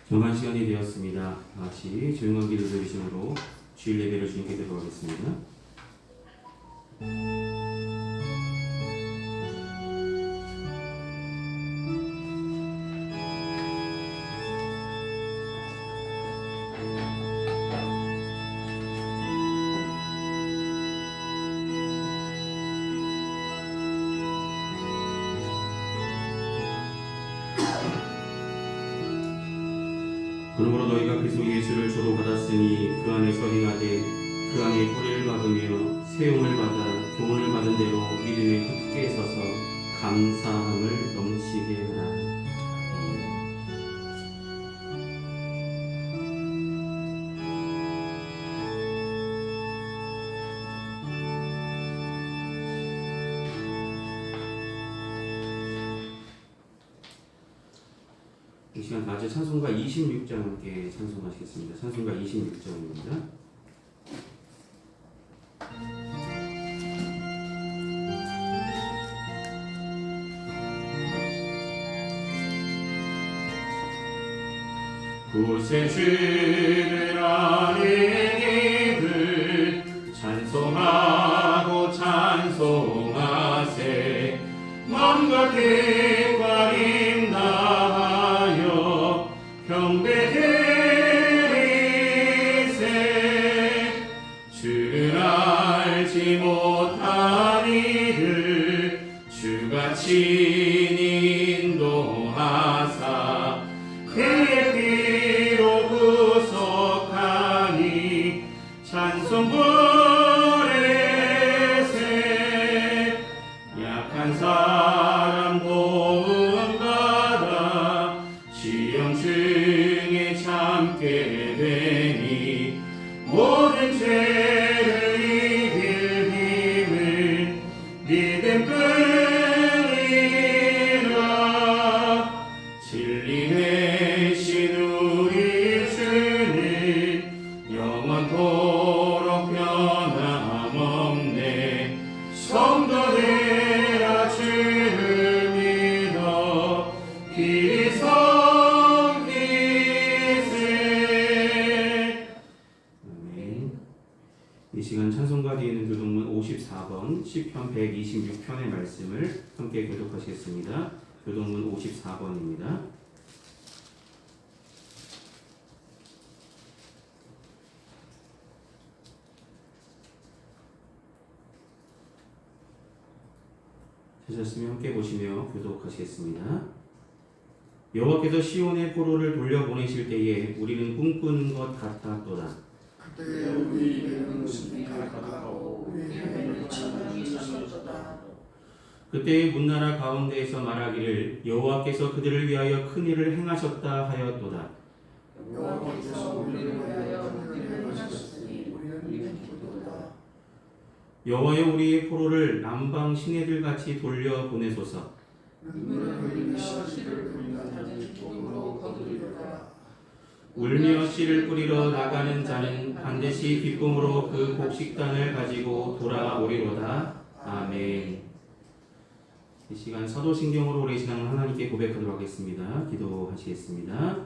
정한 시간이 되었습니다. 같이 조용한 기도 드리심으로 주일 예배를 주님께 드리겠습니다. 그러므로 너희가 그리스도 예수를 주로 받았으니 그 안에서 행하되 그 안에 뿌리를 박으며 세움을 받아 교훈을 받은 대로 믿음에 굳게 서서 감사함을 넘치게 하라. 이 시간 낮에 찬송가 26장 함께 찬송하시겠습니다. 찬송가 26장입니다. 구세주들 아는 이들 찬송하고 찬송하세. 마음과 뜻과 힘 다하여 경배드리세. 주를 알지 못한 이들 주가 친히 인도하사 그의 피로 구속하니 찬송 부르세. 약한 사람 도움받아 시험 중에 참게 되니 모든 죄를 이길 힘을 믿음뿐이라. 진리 대신 우리 주는 영원토록 변함없네. 성도들아 주를 믿어 길이 섬기세. 아멘. 이 시간 찬송가 뒤에 있는 교독문 54번 시편 126편의 말씀을 함께 교독하시겠습니다. 교독문 54번입니다. 찾았으면 함께 보시며 교독하시겠습니다. 여호와께서 시온의 포로를 돌려보내실 때에 우리는 꿈꾸는 것 같았도다. 그때 우리 입에는 웃음이 가득하고 우리 혀에는 찬양이 찼었다. 그때의 문나라 가운데에서 말하기를 여호와께서 그들을 위하여 큰 일을 행하셨다 하였도다. 여호와께서 우리를 위하여 큰 일을 행하셨으니 우리는 기쁘도다. 여호와여 우리의 포로를 남방 시내들 같이 돌려 보내소서. 눈물을 흘리며 씨를 뿌리는 기쁨으로 거두리로다. 울며 씨를 뿌리러 나가는 자는 반드시 기쁨으로 그 곡식단을 가지고 돌아오리로다. 아멘. 이 시간 사도신경으로 오래 신앙을 하나님께 고백하도록 하겠습니다. 기도하시겠습니다.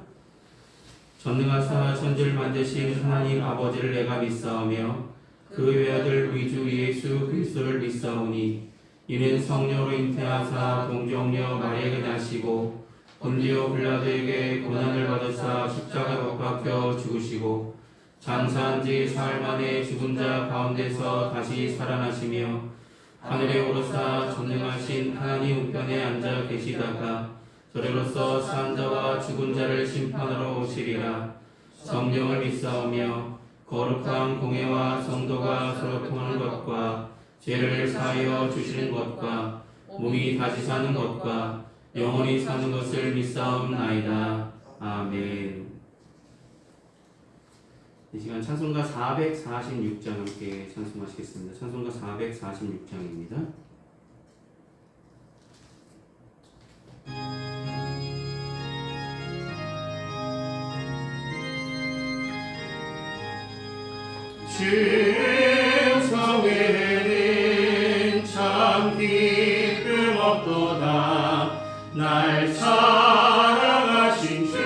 전능하사 천지를 만드신 하나님 아버지를 내가 믿사오며 그 외아들 우리 주 예수 그리스도를 믿사오니 이는 성령으로 잉태하사 동정녀 마리아에게 나시고 본디오 빌라도에게 고난을 받으사 십자가 못 박혀 죽으시고 장사한 지 사흘 만에 죽은 자 가운데서 다시 살아나시며 하늘에 오르사 전능하신 하나님 우편에 앉아 계시다가 저리로서 산 자와 죽은 자를 심판하러 오시리라. 성령을 믿사오며 거룩한 공회와 성도가 서로 통하는 것과 죄를 사하여 주시는 것과 몸이 다시 사는 것과 영원히 사는 것을 믿사옵나이다. 아멘. 이 시간 찬송가 446장 함께 찬송하시겠습니다. 찬송가 446장입니다. 충성에는 참 기쁨 없도다. 날 사랑하신 주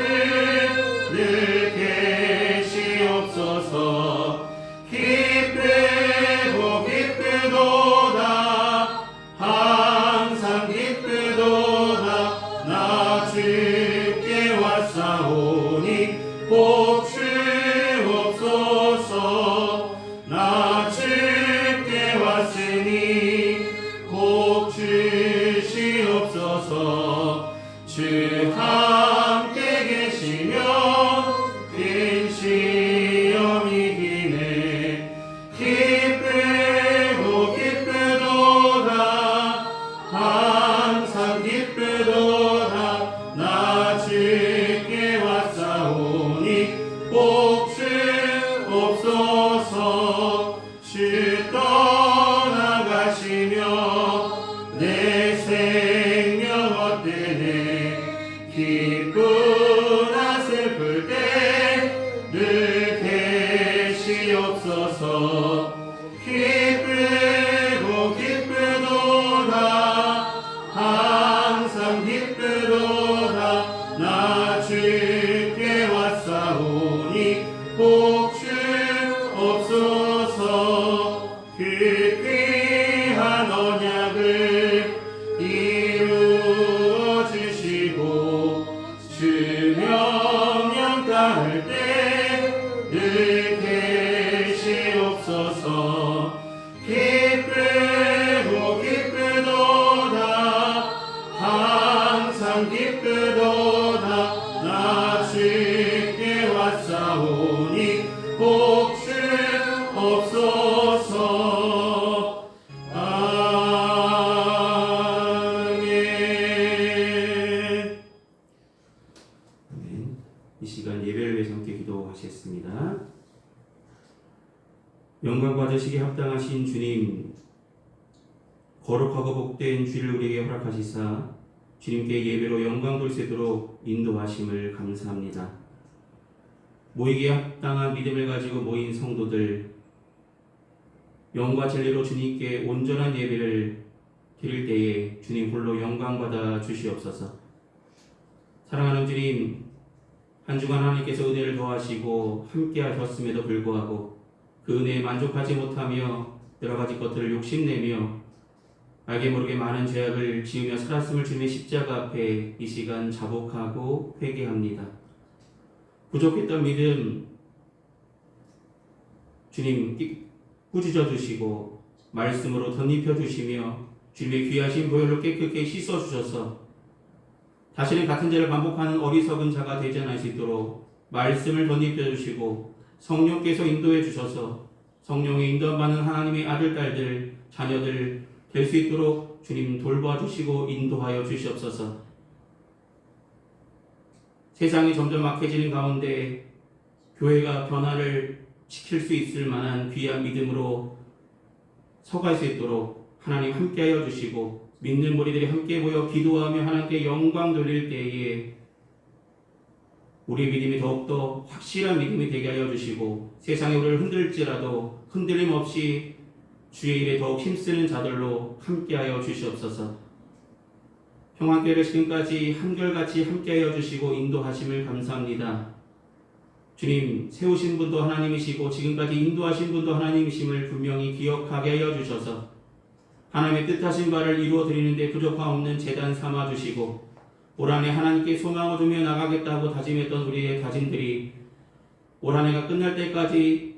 주께 왔사오니 복주 없소서. 아멘. 이 시간 예배를 위해서 함께 기도하시겠습니다. 영광 받으시기에 합당하신 주님, 거룩하고 복된 주를 우리에게 허락하시사 주님께 예배로 영광 돌 수 있도록 인도하심을 감사합니다. 모이기에 합당한 믿음을 가지고 모인 성도들, 영과 진리로 주님께 온전한 예배를 드릴 때에 주님 홀로 영광 받아 주시옵소서. 사랑하는 주님, 한 주간 하나님께서 은혜를 더하시고 함께 하셨음에도 불구하고 그 은혜에 만족하지 못하며 여러 가지 것들을 욕심내며 알게 모르게 많은 죄악을 지으며 살았음을 주님의 십자가 앞에 이 시간 자복하고 회개합니다. 부족했던 믿음 주님 꾸짖어 주시고 말씀으로 덧입혀 주시며 주님의 귀하신 보혈로 깨끗게 씻어 주셔서 다시는 같은 죄를 반복하는 어리석은 자가 되지 않을 수 있도록 말씀을 덧입혀 주시고 성령께서 인도해 주셔서 성령의 인도받는 하나님의 아들, 딸들, 자녀들 될 수 있도록 주님 돌봐주시고 인도하여 주시옵소서. 세상이 점점 악해지는 가운데 교회가 변화를 시킬 수 있을 만한 귀한 믿음으로 서갈 수 있도록 하나님 함께하여 주시고 믿는 무리들이 함께 모여 기도하며 하나님께 영광 돌릴 때에 우리 믿음이 더욱더 확실한 믿음이 되게 하여 주시고 세상이 우리를 흔들지라도 흔들림 없이 주의 일에 더욱 힘쓰는 자들로 함께하여 주시옵소서. 평안교회를 지금까지 한결같이 함께하여 주시고 인도하심을 감사합니다. 주님, 세우신 분도 하나님이시고 지금까지 인도하신 분도 하나님이심을 분명히 기억하게 하여 주셔서 하나님의 뜻하신 바를 이루어 드리는데 부족함 없는 재단 삼아 주시고 올 한해 하나님께 소망을 두며 나가겠다고 다짐했던 우리의 다짐들이 올 한해가 끝날 때까지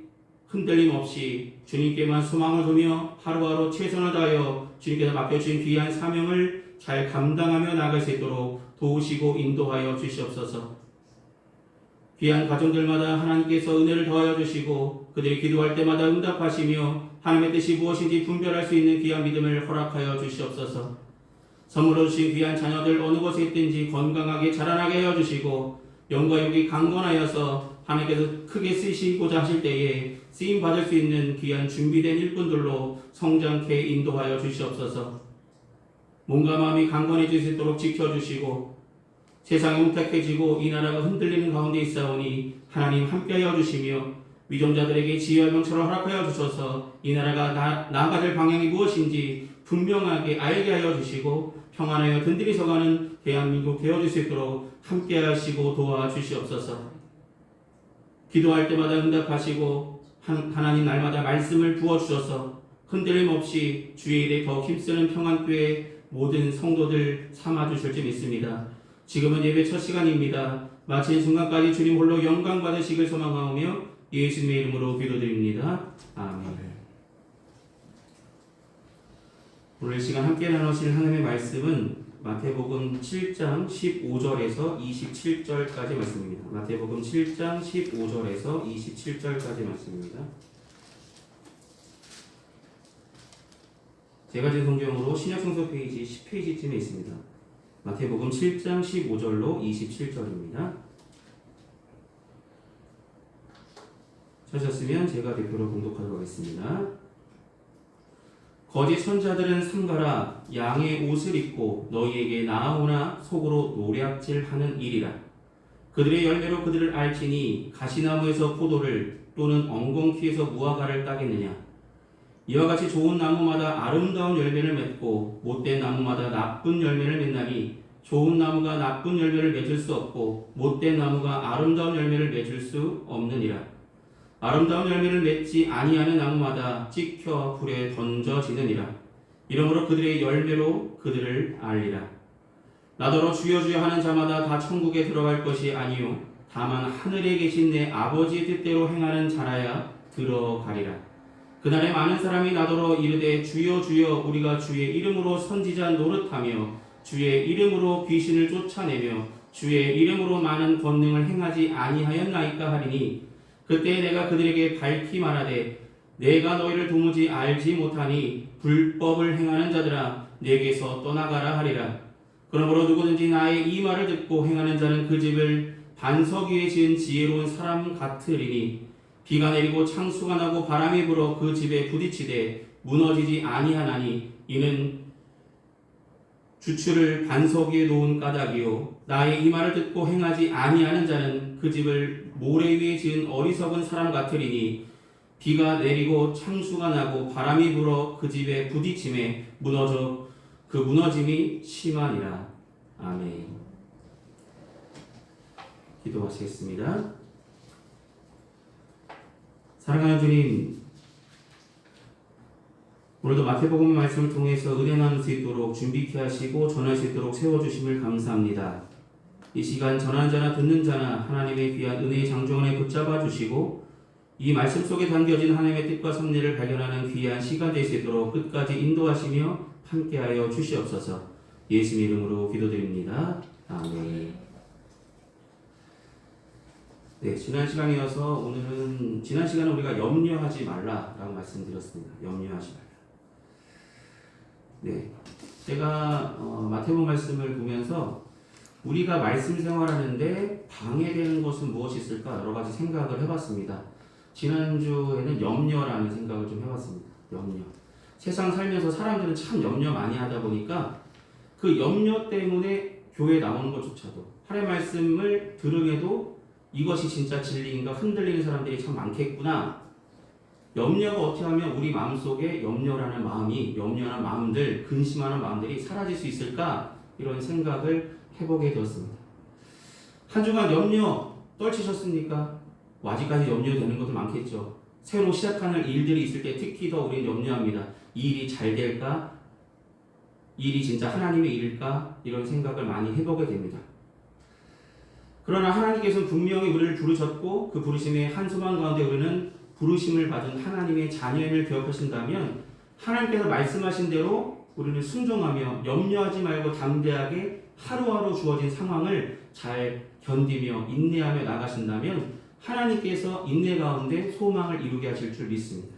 흔들림 없이 주님께만 소망을 두며 하루하루 최선을 다하여 주님께서 맡겨주신 귀한 사명을 잘 감당하며 나갈 수 있도록 도우시고 인도하여 주시옵소서. 귀한 가정들마다 하나님께서 은혜를 더하여 주시고 그들이 기도할 때마다 응답하시며 하나님의 뜻이 무엇인지 분별할 수 있는 귀한 믿음을 허락하여 주시옵소서. 선물로 주신 귀한 자녀들 어느 곳에 있든지 건강하게 자라나게 하여 주시고 영과 육이 강건하여서 하나님께서 크게 쓰시고자 하실 때에 쓰임 받을 수 있는 귀한 준비된 일꾼들로 성장케 인도하여 주시옵소서. 몸과 마음이 강건해질 수 있도록 지켜주시고 세상이 혼탁해지고 이 나라가 흔들리는 가운데 있사오니 하나님 함께하여 주시며 위정자들에게 지혜와 명철을 허락하여 주셔서 이 나라가 나아가야 될 방향이 무엇인지 분명하게 알게 하여 주시고 평안하여 든든히 서가는 대한민국 되어줄 수 있도록 함께하시고 도와주시옵소서. 기도할 때마다 응답하시고 하나님 날마다 말씀을 부어주셔서 흔들림 없이 주의 일에 더 힘쓰는 평안교회 모든 성도들 삼아주실 줄 믿습니다. 지금은 예배 첫 시간입니다. 마친 순간까지 주님 홀로 영광 받으시길 소망하오며 예수님의 이름으로 기도드립니다. 아멘. 오늘 시간 함께 나누실 하나님의 말씀은 마태복음 7장 15절에서 27절까지 말씀입니다. 마태복음 7장 15절에서 27절까지 말씀입니다. 제가 제 성경으로 신약성서 페이지 10페이지쯤에 있습니다. 마태복음 7장 15절로 27절입니다. 찾으셨으면 제가 대표로 봉독하도록 하겠습니다. 거짓 선자들은 삼가라 양의 옷을 입고 너희에게 나아오나 속으로 노략질하는 일이라. 그들의 열매로 그들을 알지니 가시나무에서 포도를 또는 엉겅퀴에서 무화과를 따겠느냐. 이와 같이 좋은 나무마다 아름다운 열매를 맺고 못된 나무마다 나쁜 열매를 맺나니 좋은 나무가 나쁜 열매를 맺을 수 없고 못된 나무가 아름다운 열매를 맺을 수 없느니라. 아름다운 열매를 맺지 아니하는 나무마다 찍혀 불에 던져지느니라. 이러므로 그들의 열매로 그들을 알리라. 나더러 주여 주여 하는 자마다 다 천국에 들어갈 것이 아니요 다만 하늘에 계신 내 아버지의 뜻대로 행하는 자라야 들어가리라. 그날에 많은 사람이 나더러 이르되 주여 주여 우리가 주의 이름으로 선지자 노릇하며 주의 이름으로 귀신을 쫓아내며 주의 이름으로 많은 권능을 행하지 아니하였나이까 하리니 그때 내가 그들에게 밝히 말하되 내가 너희를 도무지 알지 못하니 불법을 행하는 자들아 내게서 떠나가라 하리라. 그러므로 누구든지 나의 이 말을 듣고 행하는 자는 그 집을 반석 위에 지은 지혜로운 사람 같으리니 비가 내리고 창수가 나고 바람이 불어 그 집에 부딪히되 무너지지 아니하나니 이는 주추를 반석 위에 놓은 까닭이요 나의 이 말을 듣고 행하지 아니하는 자는 그 집을 모래 위에 지은 어리석은 사람 같으리니 비가 내리고 창수가 나고 바람이 불어 그 집에 부딪힘에 무너져 그 무너짐이 심하니라. 아멘. 기도하시겠습니다. 사랑하는 주님, 오늘도 마태복음 말씀을 통해서 은혜 나눌 수 있도록 준비케 하시고 전할 수 있도록 세워주심을 감사합니다. 이 시간 전하는 자나 듣는 자나 하나님의 귀한 은혜의 장중원에 붙잡아 주시고 이 말씀 속에 담겨진 하나님의 뜻과 섭리를 발견하는 귀한 시간 될 수 있도록 끝까지 인도하시며 함께하여 주시옵소서. 예수 이름으로 기도드립니다. 아멘. 네, 지난 시간에 우리가 염려하지 말라라고 말씀드렸습니다. 염려하지 말라. 네, 제가 마태복음 말씀을 보면서 우리가 말씀 생활하는데 방해되는 것은 무엇이 있을까 여러 가지 생각을 해봤습니다. 지난주에는 염려라는 생각을 좀 해봤습니다. 염려. 세상 살면서 사람들은 참 염려 많이 하다 보니까 그 염려 때문에 교회에 나오는 것조차도 하나님의 말씀을 들음에도 이것이 진짜 진리인가 흔들리는 사람들이 참 많겠구나. 염려가 어떻게 하면 우리 마음속에 염려라는 마음들, 근심하는 마음들이 사라질 수 있을까? 이런 생각을 해보게 되었습니다. 한 주간 염려 떨치셨습니까? 아직까지 염려되는 것도 많겠죠. 새로 시작하는 일들이 있을 때 특히 더 우리는 염려합니다. 이 일이 잘 될까? 이 일이 진짜 하나님의 일일까? 이런 생각을 많이 해보게 됩니다. 그러나 하나님께서는 분명히 우리를 부르셨고 그 부르심의 한 소망 가운데 우리는 부르심을 받은 하나님의 자녀임을 기억하신다면 하나님께서 말씀하신 대로 우리는 순종하며 염려하지 말고 담대하게 하루하루 주어진 상황을 잘 견디며 인내하며 나가신다면 하나님께서 인내 가운데 소망을 이루게 하실 줄 믿습니다.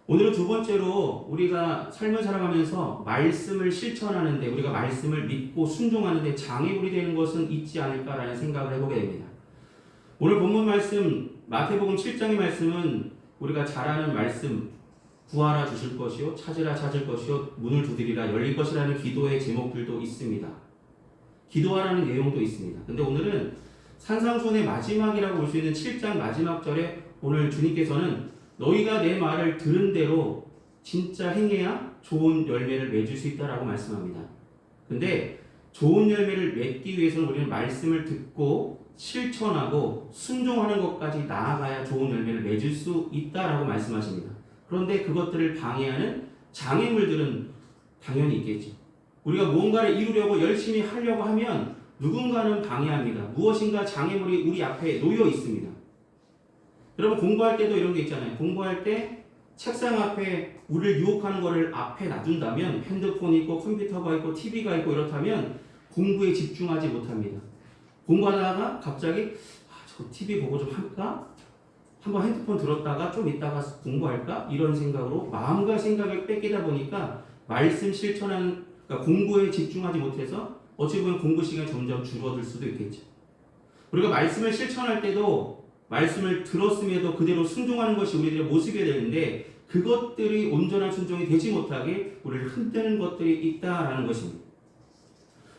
오늘은 두 번째로 우리가 삶을 살아가면서 말씀을 실천하는데 우리가 말씀을 믿고 순종하는데 장애물이 되는 것은 있지 않을까라는 생각을 해보게 됩니다. 오늘 본문 말씀 마태복음 7장의 말씀은 우리가 잘 아는 말씀 구하라 주실 것이요 찾으라 찾을 것이요 문을 두드리라 열릴 것이라는 기도의 제목들도 있습니다. 기도하라는 내용도 있습니다. 근데 오늘은 산상수훈의 마지막이라고 볼 수 있는 7장 마지막 절에 오늘 주님께서는 너희가 내 말을 들은 대로 진짜 행해야 좋은 열매를 맺을 수 있다라고 말씀합니다. 근데 좋은 열매를 맺기 위해서는 우리는 말씀을 듣고 실천하고 순종하는 것까지 나아가야 좋은 열매를 맺을 수 있다라고 말씀하십니다. 그런데 그것들을 방해하는 장애물들은 당연히 있겠죠. 우리가 무언가를 이루려고 열심히 하려고 하면 누군가는 방해합니다. 무엇인가 장애물이 우리 앞에 놓여 있습니다. 여러분 공부할 때도 이런 게 있잖아요. 공부할 때 책상 앞에 우리를 유혹하는 거를 앞에 놔둔다면 핸드폰이 있고 컴퓨터가 있고 TV가 있고 이렇다면 공부에 집중하지 못합니다. 공부하다가 갑자기 저 TV 보고 좀 할까? 한번 핸드폰 들었다가 좀 있다가 공부할까? 이런 생각으로 마음과 생각을 뺏기다 보니까 말씀 실천하는 그러니까 공부에 집중하지 못해서 어찌 보면 공부 시간이 점점 줄어들 수도 있겠죠. 우리가 말씀을 실천할 때도 말씀을 들었음에도 그대로 순종하는 것이 우리들의 모습이 되는데 그것들이 온전한 순종이 되지 못하게 우리를 흔드는 것들이 있다라는 것입니다.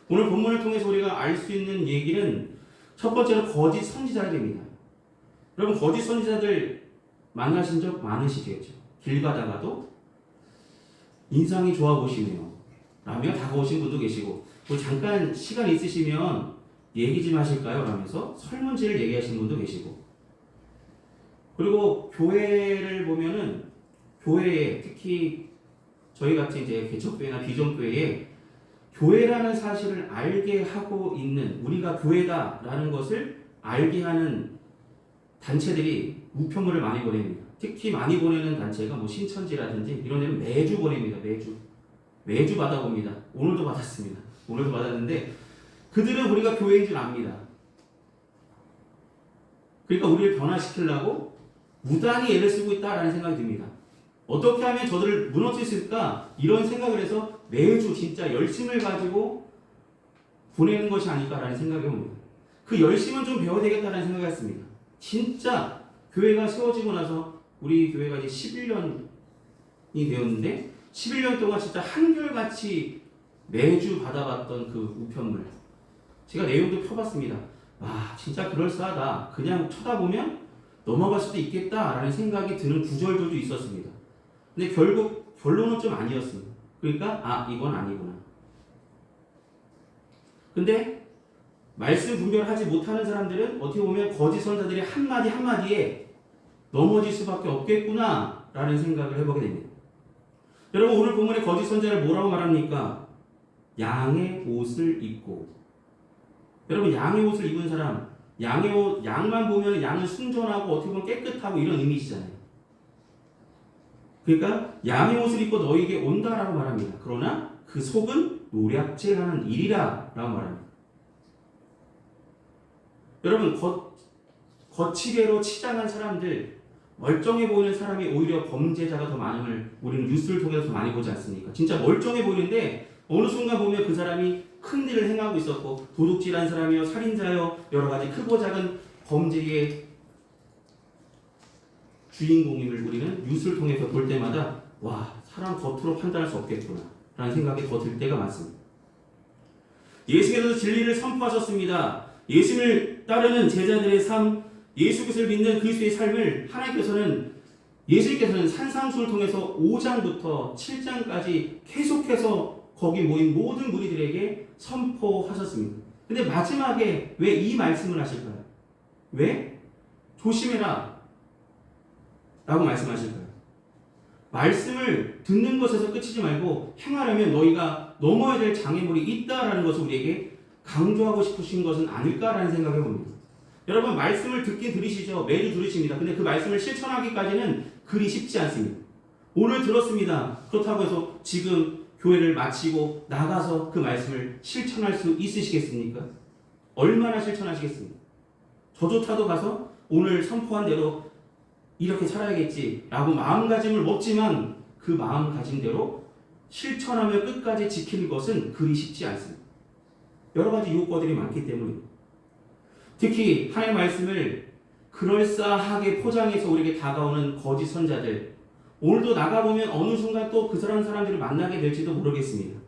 오늘 본문을 통해서 우리가 알 수 있는 얘기는 첫 번째로 거짓 선지자들입니다. 여러분 거짓 선지자들 만나신 적 많으시겠죠. 길 가다가도 인상이 좋아 보시네요 라며 다가오신 분도 계시고 잠깐 시간 있으시면 얘기 좀 하실까요? 라면서 설문지를 얘기하시는 분도 계시고 그리고 교회를 보면은 교회에 특히 저희 같이 이제 개척교회나 비전교회에 교회라는 사실을 알게 하고 있는 우리가 교회다라는 것을 알게 하는 단체들이 우편물을 많이 보냅니다. 특히 많이 보내는 단체가 뭐 신천지라든지 이런 데는 매주 보냅니다. 매주 받아봅니다. 오늘도 받았습니다. 오늘도 받았는데 그들은 우리가 교회인 줄 압니다. 그러니까 우리를 변화시키려고 무단히 애를 쓰고 있다라는 생각이 듭니다. 어떻게 하면 저들을 무너뜨릴 수 있을까? 이런 생각을 해서 매주 진짜 열심을 가지고 보내는 것이 아닐까라는 생각이 옵니다. 그 열심은 좀 배워야 되겠다는 생각을 했습니다. 진짜 교회가 세워지고 나서 우리 교회가 이제 11년이 되었는데 11년 동안 진짜 한결같이 매주 받아봤던 그 우편물 제가 내용도 펴봤습니다. 와 진짜 그럴싸하다. 그냥 쳐다보면 넘어갈 수도 있겠다라는 생각이 드는 구절들도 있었습니다. 근데 결국 결론은 좀 아니었습니다. 그러니까 이건 아니구나. 근데 말씀 분별하지 못하는 사람들은 어떻게 보면 거짓 선자들의 한마디 한마디에 넘어질 수밖에 없겠구나 라는 생각을 해보게 됩니다. 여러분 오늘 본문의 거짓 선자를 뭐라고 말합니까? 양의 옷을 입고. 여러분 양의 옷을 입은 사람, 양의 옷, 양만 보면 양은 순전하고 어떻게 보면 깨끗하고 이런 이미지잖아요. 그러니까 양의 옷을 입고 너에게 온다라고 말합니다. 그러나 그 속은 노략질하는 일이라 라고 말합니다. 여러분 거치대로 치장한 사람들, 멀쩡해 보이는 사람이 오히려 범죄자가 더 많음을 우리는 뉴스를 통해서 더 많이 보지 않습니까? 진짜 멀쩡해 보이는데 어느 순간 보면 그 사람이 큰 일을 행하고 있었고 도둑질한 사람이요, 살인자요, 여러 가지 크고 작은 범죄의 주인공임을 우리는 뉴스를 통해서 볼 때마다 와 사람 겉으로 판단할 수 없겠구나 라는 생각이 더 들 때가 많습니다. 예수께서도 진리를 선포하셨습니다. 예수를 따르는 제자들의 삶, 예수 그리스도를 믿는 그리스도의 삶을 예수님께서는 산상수를 통해서 5장부터 7장까지 계속해서 거기 모인 모든 무리들에게 선포하셨습니다. 근데 마지막에 왜 이 말씀을 하실까요? 왜? 조심해라 라고 말씀하실까요? 말씀을 듣는 것에서 끝이지 말고 행하려면 너희가 넘어야 될 장애물이 있다라는 것을 우리에게 강조하고 싶으신 것은 아닐까라는 생각을 해봅니다. 여러분 말씀을 듣긴 들으시죠? 매주 들으십니다. 근데 그 말씀을 실천하기까지는 그리 쉽지 않습니다. 오늘 들었습니다. 그렇다고 해서 지금 교회를 마치고 나가서 그 말씀을 실천할 수 있으시겠습니까? 얼마나 실천하시겠습니까? 저조차도 가서 오늘 선포한 대로 이렇게 살아야겠지 라고 마음가짐을 먹지만 그 마음가짐대로 실천하며 끝까지 지키는 것은 그리 쉽지 않습니다. 여러 가지 유혹거들이 많기 때문입니다. 특히 하나님의 말씀을 그럴싸하게 포장해서 우리에게 다가오는 거짓 선자들, 오늘도 나가보면 어느 순간 또 그 사람들을 만나게 될지도 모르겠습니다.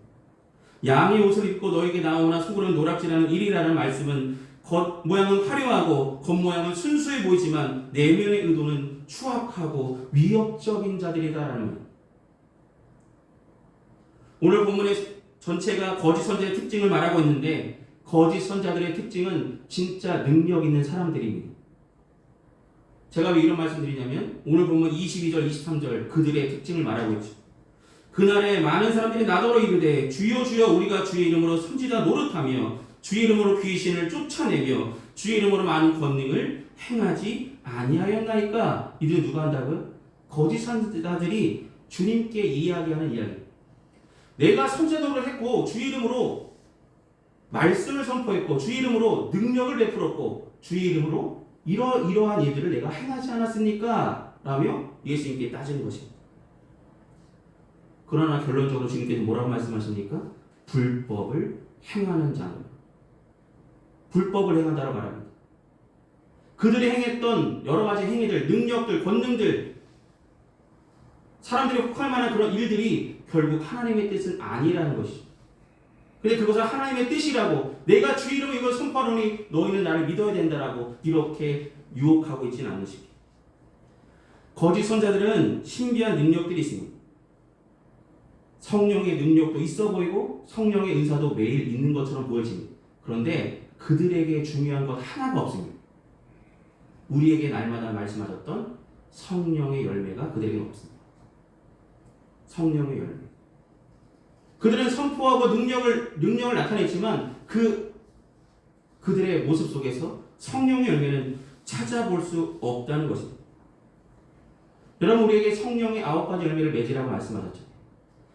양의 옷을 입고 너에게 나오나 속으로는 노략질하는 일이라는 말씀은 겉모양은 화려하고 겉모양은 순수해 보이지만 내면의 의도는 추악하고 위협적인 자들이다라는 말. 오늘 본문의 전체가 거짓 선자의 특징을 말하고 있는데 거짓 선자들의 특징은 진짜 능력 있는 사람들입니다. 제가 왜 이런 말씀 드리냐면 오늘 보면 22절, 23절 그들의 특징을 말하고 있죠. 그날에 많은 사람들이 나더러 이르되 주여 주여 우리가 주의 이름으로 선지자 노릇하며 주의 이름으로 귀신을 쫓아내며 주의 이름으로 많은 권능을 행하지 아니하였나이까. 이들 누가 한다고요? 거짓 선지자들이 주님께 이야기하는 이야기. 내가 선지자 노릇을 했고 주의 이름으로 말씀을 선포했고 주의 이름으로 능력을 베풀었고 주의 이름으로 이러한 일들을 내가 행하지 않았습니까? 라며 예수님께 따지는 것입니다. 그러나 결론적으로 주님께서 뭐라고 말씀하십니까? 불법을 행하는 자는 불법을 행한다고 말합니다. 그들이 행했던 여러 가지 행위들, 능력들, 권능들, 사람들이 혹할 만한 그런 일들이 결국 하나님의 뜻은 아니라는 것이죠. 근데 그것을 하나님의 뜻이라고 내가 주 이름으로 이걸 선포하노니 너희는 나를 믿어야 된다라고 이렇게 유혹하고 있지는 않으십니다. 거짓 선자들은 신비한 능력들이 있습니다. 성령의 능력도 있어 보이고 성령의 은사도 매일 있는 것처럼 보여집니다. 그런데 그들에게 중요한 것 하나가 없습니다. 우리에게 날마다 말씀하셨던 성령의 열매가 그들에게는 없습니다. 성령의 열매. 그들은 선포하고 능력을 나타냈지만 그들의 모습 속에서 성령의 열매는 찾아볼 수 없다는 것입니다. 여러분 우리에게 성령의 9가지 열매를 맺으라고 말씀하셨죠.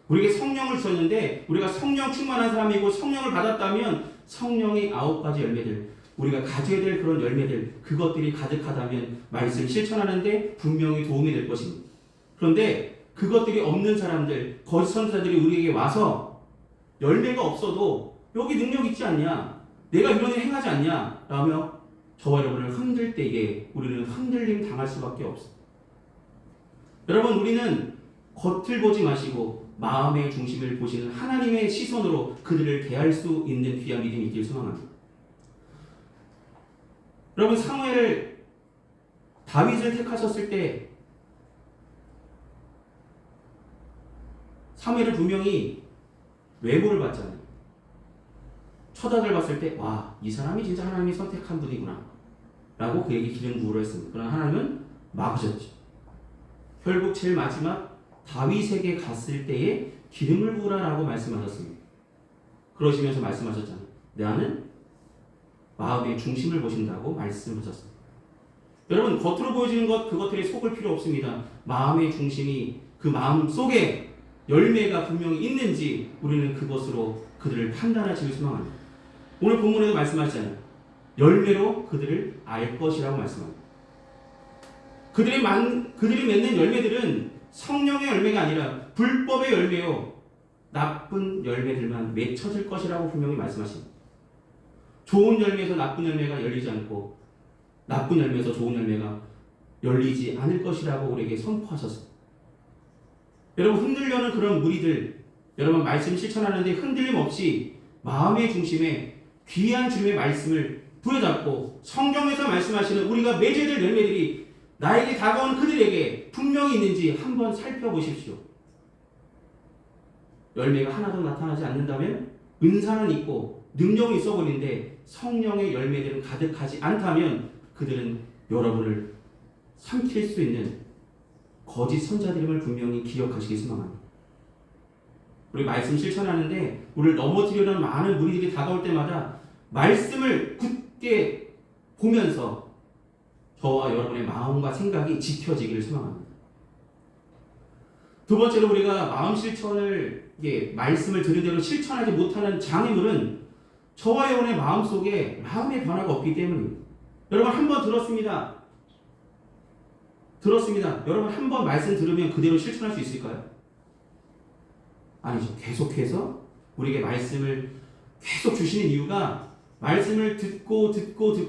우리에게 성령을 주셨는데 우리가 성령 충만한 사람이고 성령을 받았다면 성령의 9가지 열매들, 우리가 가져야 될 그런 열매들, 그것들이 가득하다면 말씀 실천하는데 분명히 도움이 될 것입니다. 그런데 그것들이 없는 사람들, 거짓 선지자들이 우리에게 와서 열매가 없어도 여기 능력 있지 않냐? 내가 이런 일 행하지 않냐? 라며 저와 여러분을 흔들 때에 우리는 흔들림 당할 수밖에 없습니다. 여러분, 우리는 겉을 보지 마시고 마음의 중심을 보시는 하나님의 시선으로 그들을 대할 수 있는 귀한 믿음이 있길 소망합니다. 여러분, 다윗을 택하셨을 때 사무엘은 분명히 외모를 봤잖아요. 처단을 봤을 때, 와, 이 사람이 진짜 하나님이 선택한 분이구나 라고 그에게 기름 부으려 했습니다. 그러나 하나님은 막으셨죠. 결국 제일 마지막 다윗에게 갔을 때에 기름을 부으라 라고 말씀하셨습니다. 그러시면서 말씀하셨잖아요. 나는 마음의 중심을 보신다고 말씀하셨습니다. 여러분, 겉으로 보여지는 것, 그것들에 속을 필요 없습니다. 마음의 중심이 그 마음 속에 열매가 분명히 있는지 우리는 그것으로 그들을 판단하시길 소망합니다. 오늘 본문에도 말씀하시잖아요. 열매로 그들을 알 것이라고 말씀합니다. 그들이 맺는 열매들은 성령의 열매가 아니라 불법의 열매요, 나쁜 열매들만 맺혀질 것이라고 분명히 말씀하십니다. 좋은 열매에서 나쁜 열매가 열리지 않고 나쁜 열매에서 좋은 열매가 열리지 않을 것이라고 우리에게 선포하셨습니다. 여러분, 흔들려는 그런 무리들, 여러분 말씀 실천하는데 흔들림 없이 마음의 중심에 귀한 주님의 말씀을 부여잡고 성경에서 말씀하시는 우리가 맺어야 될 열매들이 나에게 다가온 그들에게 분명히 있는지 한번 살펴보십시오. 열매가 하나도 나타나지 않는다면 은사는 있고 능력은 있어 보이는데 성령의 열매들은 가득하지 않다면 그들은 여러분을 삼킬 수 있는 거짓 선자들임을 분명히 기억하시기 소망합니다. 우리 말씀 실천하는데 우리를 넘어뜨리려는 많은 무리들이 다가올 때마다 말씀을 굳게 보면서 저와 여러분의 마음과 생각이 지켜지기를 소망합니다. 두 번째로 우리가 마음 실천을 말씀을 들은 대로 실천하지 못하는 장애물은 저와 여러분의 마음 속에 마음의 변화가 없기 때문입니다. 여러분, 한 번 들었습니다. 여러분, 한 번 말씀 들으면 그대로 실천할 수 있을까요? 아니죠. 계속해서 우리에게 말씀을 계속 주시는 이유가 말씀을 듣고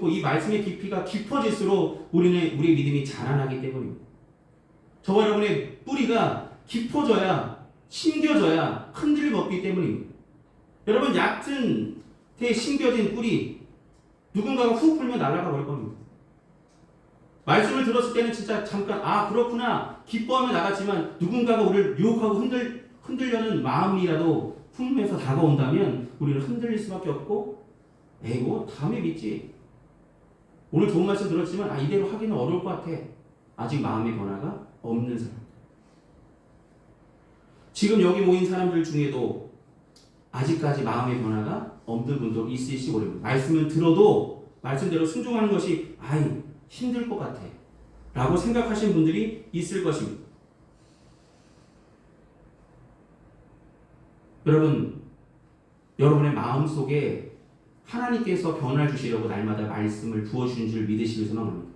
이 말씀의 깊이가 깊어질수록 우리의 믿음이 자라나기 때문입니다. 저와 여러분의 뿌리가 깊어져야, 심겨져야 흔들림 없기 때문입니다. 여러분, 얕은 데 심겨진 뿌리 누군가가 훅 불면 날아가 버릴 겁니다. 말씀을 들었을 때는 진짜 잠깐 그렇구나 기뻐하며 나갔지만 누군가가 우리를 유혹하고 흔들려는 마음이라도 품에서 다가온다면 우리는 흔들릴 수밖에 없고 뭐 다음에 믿지. 오늘 좋은 말씀 들었지만 이대로 하기는 어려울 것 같아. 아직 마음의 변화가 없는 사람. 지금 여기 모인 사람들 중에도 아직까지 마음의 변화가 없는 분도 있을지 모릅니다. 말씀은 들어도 말씀대로 순종하는 것이 힘들 것 같아 라고 생각하시는 분들이 있을 것입니다. 여러분, 여러분의 마음 속에 하나님께서 변화를 주시려고 날마다 말씀을 부어주신 줄 믿으시길 소망합니다.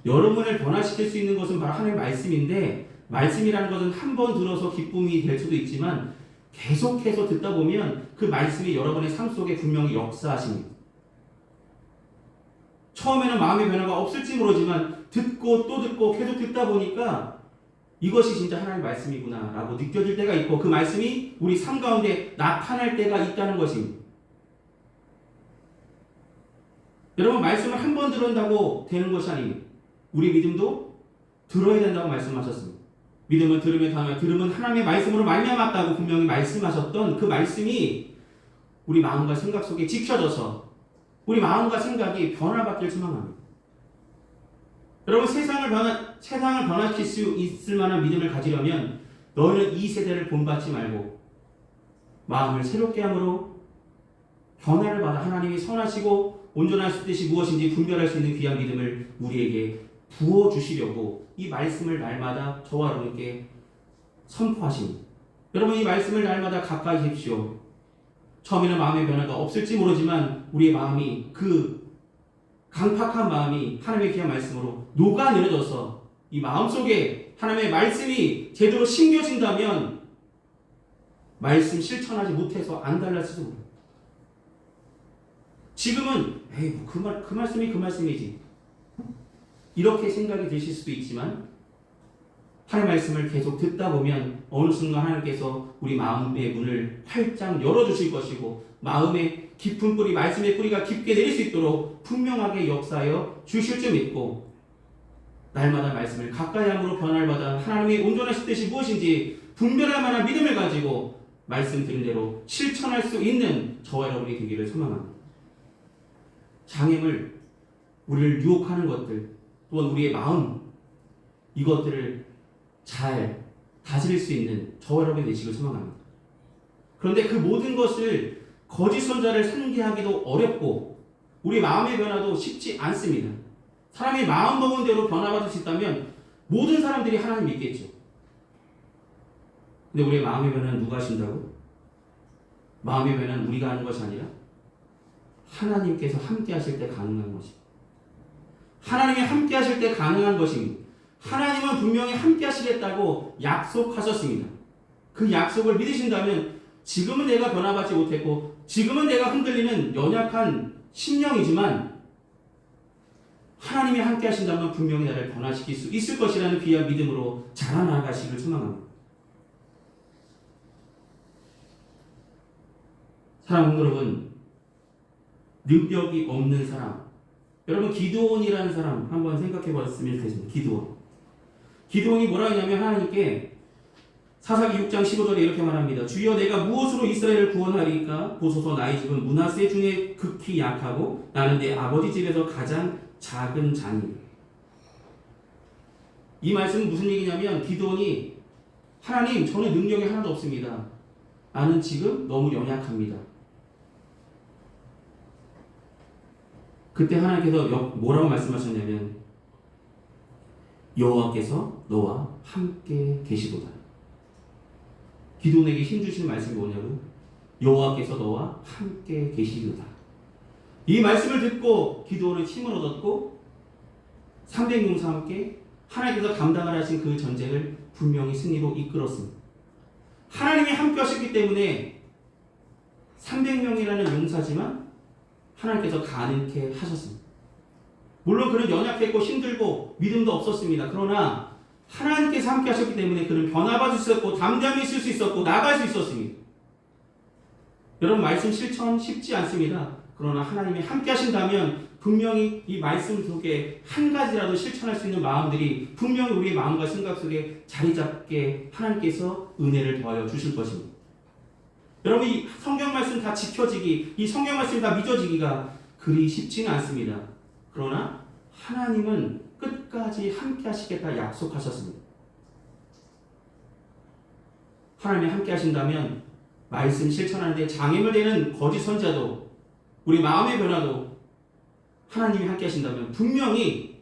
여러분을 변화시킬 수 있는 것은 바로 하나님의 말씀인데, 말씀이라는 것은 한 번 들어서 기쁨이 될 수도 있지만 계속해서 듣다 보면 그 말씀이 여러분의 삶 속에 분명히 역사하십니다. 처음에는 마음의 변화가 없을지 모르지만 듣고 또 듣고 계속 듣다 보니까 이것이 진짜 하나님의 말씀이구나 라고 느껴질 때가 있고, 그 말씀이 우리 삶 가운데 나타날 때가 있다는 것입니다. 여러분, 말씀을 한 번 들은다고 되는 것이 아닙니다. 우리 믿음도 들어야 된다고 말씀하셨습니다. 믿음은 들으면 다음에 들으면 하나님의 말씀으로 말미암았다고 분명히 말씀하셨던 그 말씀이 우리 마음과 생각 속에 지켜져서 우리 마음과 생각이 변화받길 소망합니다. 여러분, 세상을 변화시킬 수 있을 만한 믿음을 가지려면 너희는 이 세대를 본받지 말고 마음을 새롭게 함으로 변화를 받아 하나님이 선하시고 온전할 수 뜻이 무엇인지 분별할 수 있는 귀한 믿음을 우리에게 부어주시려고 이 말씀을 날마다 저와 여러분께 선포하십니다. 여러분, 이 말씀을 날마다 가까이 하십시오. 처음에는 마음의 변화가 없을지 모르지만 우리의 마음이 그 강팍한 마음이 하나님의 귀한 말씀으로 녹아내려져서 이 마음속에 하나님의 말씀이 제대로 심겨진다면 말씀 실천하지 못해서 안 달랐을지도 모릅니다. 지금은 에이 그 말씀이 그 말씀이지 이렇게 생각이 드실 수도 있지만 하나님의 말씀을 계속 듣다 보면 어느 순간 하나님께서 우리 마음의 문을 활짝 열어주실 것이고 마음의 깊은 뿌리, 말씀의 뿌리가 깊게 내릴 수 있도록 분명하게 역사하여 주실 줄 믿고 날마다 말씀을 가까이 함으로 변화를 받아 하나님의 온전하신 뜻이 무엇인지 분별할 만한 믿음을 가지고 말씀 드린 대로 실천할 수 있는 저와 여러분이 되기를 소망합니다. 장애물, 우리를 유혹하는 것들 또한 우리의 마음 이것들을 잘 다스릴 수 있는 저와 여러분이 되시길 소망합니다. 그런데 그 모든 것을 거짓 선자를 상대하기도 어렵고 우리 마음의 변화도 쉽지 않습니다. 사람이 마음 먹은 대로 변화받을 수 있다면 모든 사람들이 하나님 믿겠죠. 근데 우리의 마음의 변화는 누가 하신다고? 마음의 변화는 우리가 하는 것이 아니라 하나님께서 함께 하실 때 가능한 것입니다. 하나님이 함께 하실 때 가능한 것입니다. 하나님은 분명히 함께 하시겠다고 약속하셨습니다. 그 약속을 믿으신다면 지금은 내가 변화받지 못했고 지금은 내가 흔들리는 연약한 심령이지만 하나님이 함께 하신다면 분명히 나를 변화시킬 수 있을 것이라는 귀한 믿음으로 자라나가시길 소망합니다. 사랑하는 여러분, 능력이 없는 사람, 여러분 기드온이라는 사람 한번 생각해 봤으면 좋겠습니다. 기드온이 뭐라 하냐면 하나님께 사사기 6장 15절에 이렇게 말합니다. 주여 내가 무엇으로 이스라엘을 구원하리까? 보소서 나의 집은 므낫세 중에 극히 약하고 나는 내 아버지 집에서 가장 작은 자니. 이 말씀은 무슨 얘기냐면 기드온이 하나님 저는 능력이 하나도 없습니다. 나는 지금 너무 연약합니다. 그때 하나님께서 뭐라고 말씀하셨냐면 여호와께서 너와 함께 계시도다. 기드온에게 힘주시는 말씀이 뭐냐고? 여호와께서 너와 함께 계시도다. 이 말씀을 듣고 기드온은 힘을 얻었고 300용사와 함께 하나님께서 감당을 하신 그 전쟁을 분명히 승리로 이끌었습니다. 하나님이 함께 하셨기 때문에 300명이라는 용사지만 하나님께서 가능케 하셨습니다. 물론 그는 연약했고 힘들고 믿음도 없었습니다. 그러나 하나님께서 함께 하셨기 때문에 그는 변화받을 수 있었고 담대함이 있을 수 있었고 나갈 수 있었습니다. 여러분 말씀 실천 쉽지 않습니다. 그러나 하나님이 함께 하신다면 분명히 이 말씀 속에 한 가지라도 실천할 수 있는 마음들이 분명히 우리의 마음과 생각 속에 자리 잡게 하나님께서 은혜를 더하여 주실 것입니다. 여러분 이 성경 말씀 다 지켜지기, 이 성경 말씀 다 믿어지기가 그리 쉽지는 않습니다. 그러나 하나님은 끝까지 함께 하시겠다 약속하셨습니다. 하나님이 함께 하신다면 말씀 실천하는데 장애물 되는 거짓 선자도 우리 마음의 변화도 하나님이 함께 하신다면 분명히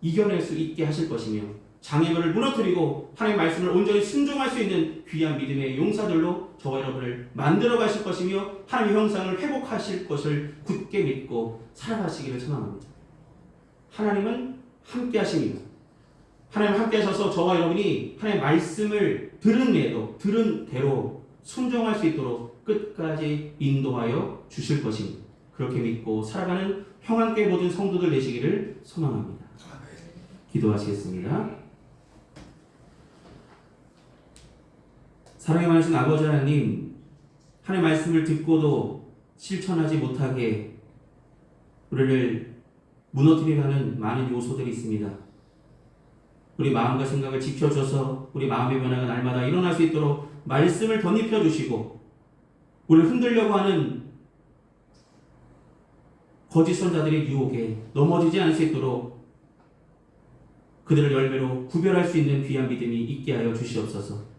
이겨낼 수 있게 하실 것이며 장애물을 무너뜨리고 하나님의 말씀을 온전히 순종할 수 있는 귀한 믿음의 용사들로 저와 여러분을 만들어 가실 것이며 하나님의 형상을 회복하실 것을 굳게 믿고 살아가시기를 소망합니다. 하나님은 함께 하십니다. 하나님 함께 하셔서 저와 여러분이 하나님의 말씀을 들은 대로 순종할 수 있도록 끝까지 인도하여 주실 것입니다. 그렇게 믿고 살아가는 평안교회 모든 성도들 되시기를 소망합니다. 기도하시겠습니다. 사랑의 많으신 아버지 하나님, 하나님의 말씀을 듣고도 실천하지 못하게 우리를 무너뜨리게 하는 많은 요소들이 있습니다. 우리 마음과 생각을 지켜줘서 우리 마음의 변화가 날마다 일어날 수 있도록 말씀을 덧입혀 주시고 우리를 흔들려고 하는 거짓 선자들의 유혹에 넘어지지 않을 수 있도록 그들을 열매로 구별할 수 있는 귀한 믿음이 있게 하여 주시옵소서.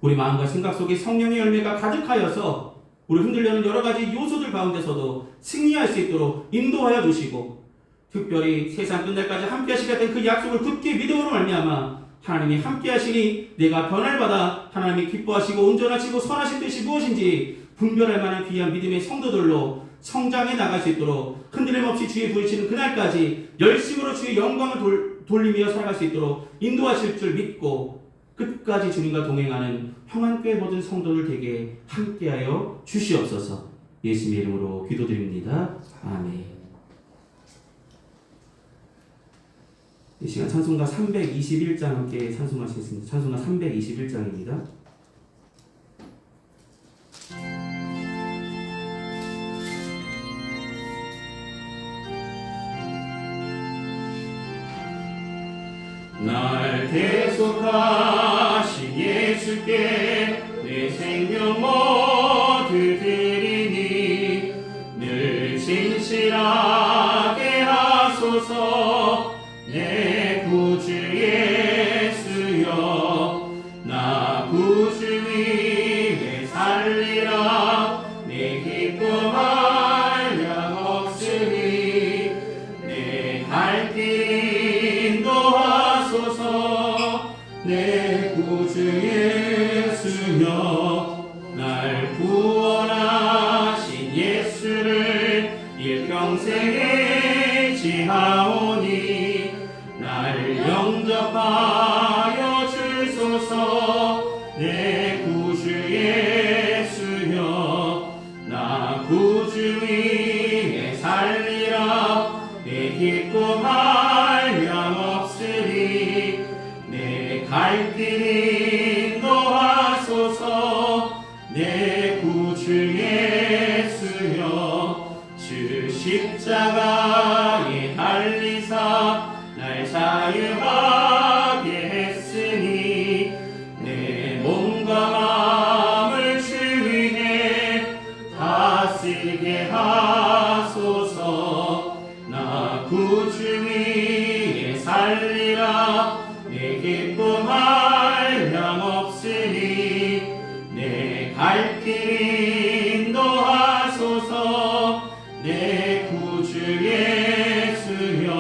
우리 마음과 생각 속에 성령의 열매가 가득하여서 우리 흔들려는 여러 가지 요소들 가운데서도 승리할 수 있도록 인도하여 주시고 특별히 세상 끝날까지 함께 하시겠다는 그 약속을 굳게 믿음으로 말미암아 하나님이 함께 하시니 내가 변화를 받아 하나님이 기뻐하시고 온전하시고 선하신 뜻이 무엇인지 분별할 만한 귀한 믿음의 성도들로 성장해 나갈 수 있도록 흔들림 없이 주의 부르시는 그날까지 열심으로 주의 영광을 돌리며 살아갈 수 있도록 인도하실 줄 믿고 끝까지 주님과 동행하는 평안교회 모든 성도들 되게 함께하여 주시옵소서. 예수님의 이름으로 기도드립니다. 아멘. 이 시간 찬송가 321장 함께 찬송하시겠습니다. 찬송가 321장입니다. 날 계속하신 예수께 내 생명 모두 드리니 늘 진실하게 하소서. 내 구주 예수여 나 구주 위에 살리라. 내 기쁨 한량 없으니 내 갈 길 인도하소서. 내 구주 예수여 날 구원하신 예수를 일평생에 지하오니 날 영접하여 주소서. 내 구주 예수여 나 구주 위에 살리라. 내 기쁨 한량 없으리 내 갈 길 인도하소서. 내 구주 예수여 주 십자가에 달리사 날 자유하게 했으니 내 몸과 마음을 주 위에 다스리게 하소서. 나 구주 위에 살리라. 내 기쁨 한량 없으니 내 갈 길 인도하소서. 내 구주 예수여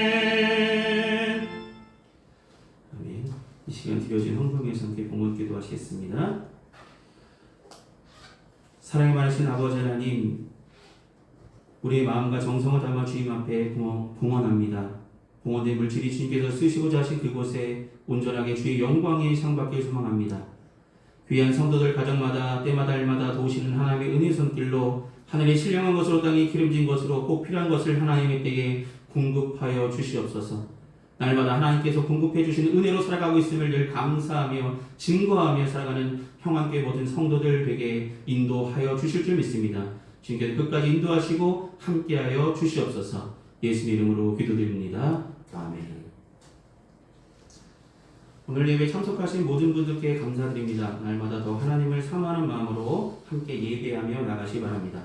아멘. 아멘. 이 시간 드려진 헌금에서 함께 봉헌 기도하시겠습니다. 사랑이 많으신 아버지 하나님, 우리의 마음과 정성을 담아 주님 앞에 봉헌합니다. 봉헌된 물질이 주님께서 쓰시고자 하신 그곳에 온전하게 주의 영광의 상받길 소망합니다. 귀한 성도들 가정마다 때마다 일마다 도우시는 하나님의 은혜 손길로 하늘의 신령한 것으로 땅이 기름진 것으로 꼭 필요한 것을 하나님의 때에 공급하여 주시옵소서. 날마다 하나님께서 공급해 주시는 은혜로 살아가고 있음을 늘 감사하며 증거하며 살아가는 평안교회 모든 성도들 되게 인도하여 주실 줄 믿습니다. 주님께서 끝까지 인도하시고 함께하여 주시옵소서. 예수님 이름으로 기도드립니다. 아멘. 오늘 예배에 참석하신 모든 분들께 감사드립니다. 날마다 더 하나님을 사모하는 마음으로 함께 예배하며 나가시 바랍니다.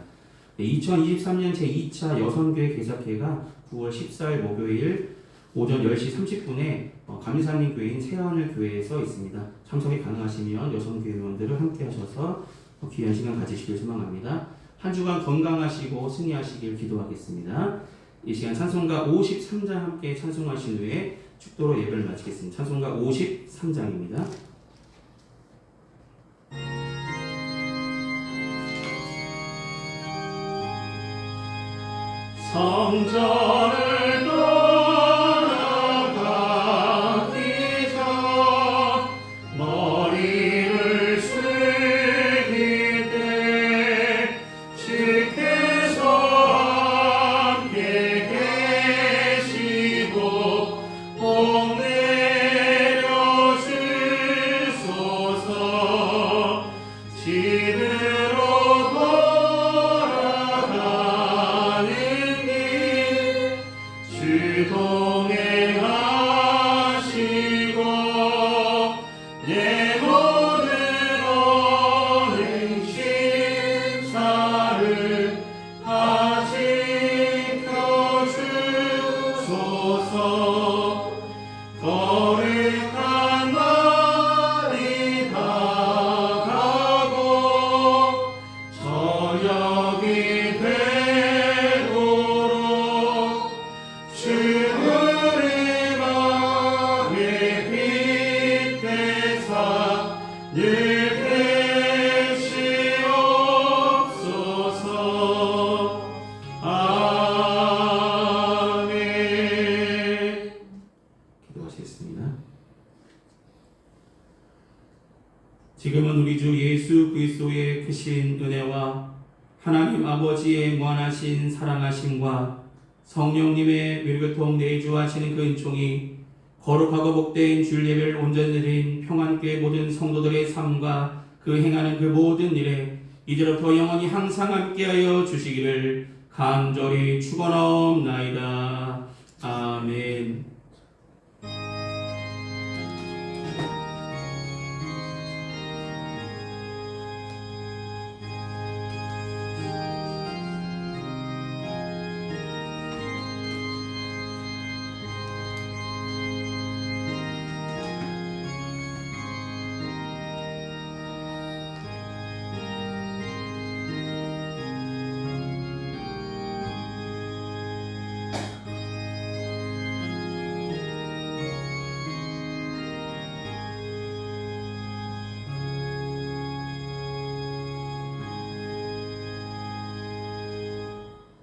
2023년 제2차 여성교회 개사회가 9월 14일 목요일 오전 10시 30분에 감리사님 교회인 새하늘 교회에서 있습니다. 참석이 가능하시면 여성교회 회원들을 함께 하셔서 귀한 시간 가지시길 소망합니다. 한 주간 건강하시고 승리하시길 기도하겠습니다. 이 시간 찬송가 53장 함께 찬송하신 후에 축도로 예배를 마치겠습니다. 찬송가 53장입니다. 성전을 떠나가기 전 머리를 숙일 때 주께서 함께 계시고 복 내려 주소서. 집으로 돌아가는 길 주 동행하시고 내 모든 언행 심사를 다 지켜주소서. 거룩한 날이 다가고 저녁이 되도록 주 우리 마음에 빛 지금은 우리 주 예수 그리스도의 크신 은혜와 하나님 아버지의 무한하신 사랑하심과 성령님의 율교통 내주하시는 그 은총이 거룩하고 복된 주일 예배를 온전히 드린 평안교회 모든 성도들의 삶과 그 행하는 그 모든 일에 이제부터 영원히 항상 함께하여 주시기를 간절히 축원하옵나이다. 아멘.